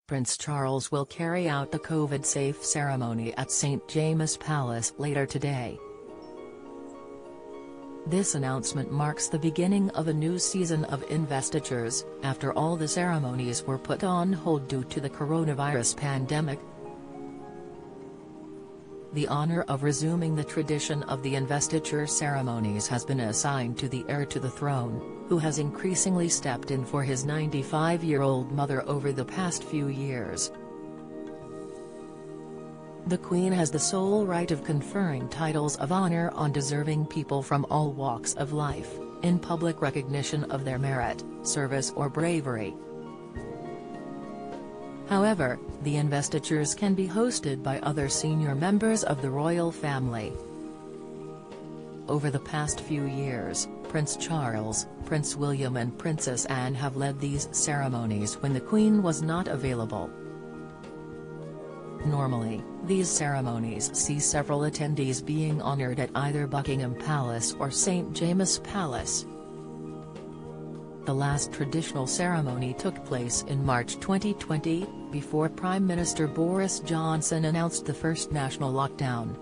Prince Charles will carry out the COVID-safe ceremony at St James's Palace later today. This announcement marks the beginning of a new season of investitures, after all the ceremonies were put on hold due to the coronavirus pandemic. The honor of resuming the tradition of the investiture ceremonies has been assigned to the heir to the throne, who has increasingly stepped in for his 95-year-old mother over the past few years. The Queen has the sole right of conferring titles of honor on deserving people from all walks of life, in public recognition of their merit, service or bravery. However, the investitures can be hosted by other senior members of the royal family. Over the past few years, Prince Charles, Prince William and Princess Anne have led these ceremonies when the Queen was not available. Normally, these ceremonies see several attendees being honoured at either Buckingham Palace or St James's Palace. The last traditional ceremony took place in March 2020, before Prime Minister Boris Johnson announced the first national lockdown.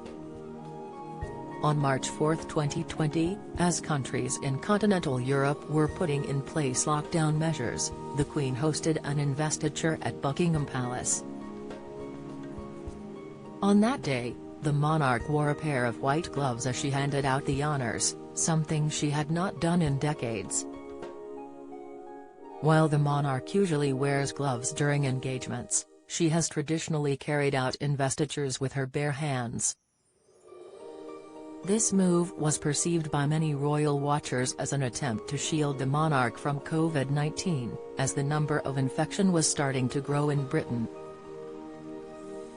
On March 4, 2020, as countries in continental Europe were putting in place lockdown measures, the Queen hosted an investiture at Buckingham Palace. On that day, the monarch wore a pair of white gloves as she handed out the honours, something she had not done in decades. While the monarch usually wears gloves during engagements, she has traditionally carried out investitures with her bare hands. This move was perceived by many royal watchers as an attempt to shield the monarch from COVID-19, as the number of infection was starting to grow in Britain.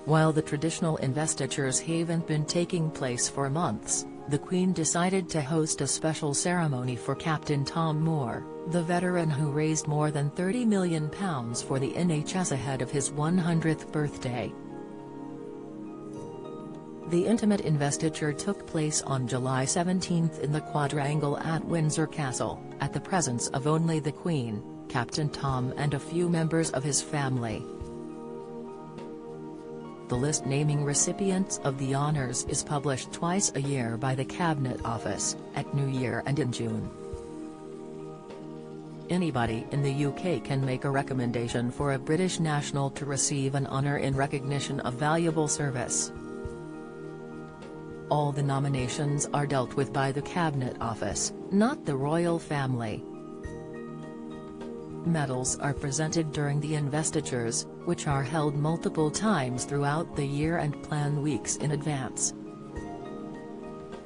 While the traditional investitures haven't been taking place for months, the Queen decided to host a special ceremony for Captain Tom Moore, the veteran who raised more than £30 million for the NHS ahead of his 100th birthday. The intimate investiture took place on July 17 in the quadrangle at Windsor Castle, at the presence of only the Queen, Captain Tom and a few members of his family. The list naming recipients of the honours is published twice a year by the Cabinet Office, at New Year and in June. Anybody in the UK can make a recommendation for a British national to receive an honour in recognition of valuable service. All the nominations are dealt with by the Cabinet Office, not the royal family. Medals are presented during the investitures, which are held multiple times throughout the year and planned weeks in advance.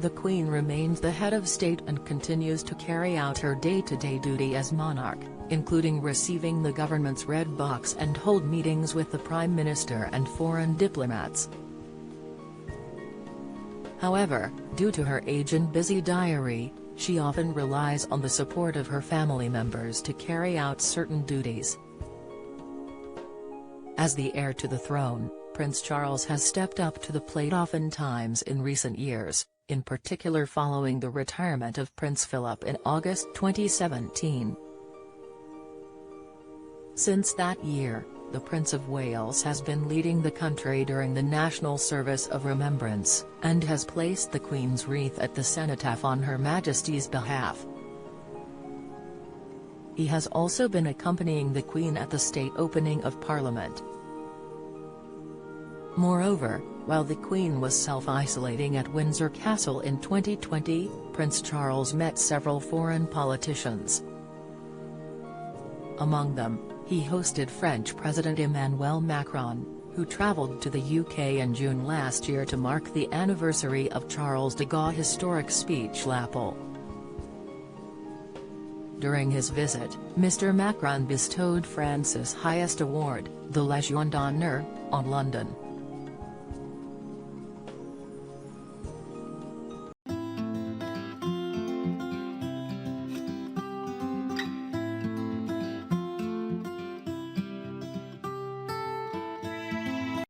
The Queen remains the head of state and continues to carry out her day-to-day duty as monarch, including receiving the government's red box and hold meetings with the Prime Minister and foreign diplomats. However, due to her age and busy diary, she often relies on the support of her family members to carry out certain duties. As the heir to the throne, Prince Charles has stepped up to the plate oftentimes in recent years, in particular following the retirement of Prince Philip in August 2017. Since that year, the Prince of Wales has been leading the country during the National Service of Remembrance, and has placed the Queen's wreath at the cenotaph on Her Majesty's behalf. He has also been accompanying the Queen at the state opening of Parliament. Moreover, while the Queen was self-isolating at Windsor Castle in 2020, Prince Charles met several foreign politicians. Among them, he hosted French President Emmanuel Macron, who travelled to the UK in June last year to mark the anniversary of Charles de Gaulle's historic speech L'Appel. During his visit, Mr Macron bestowed France's highest award, the Légion d'honneur, on London.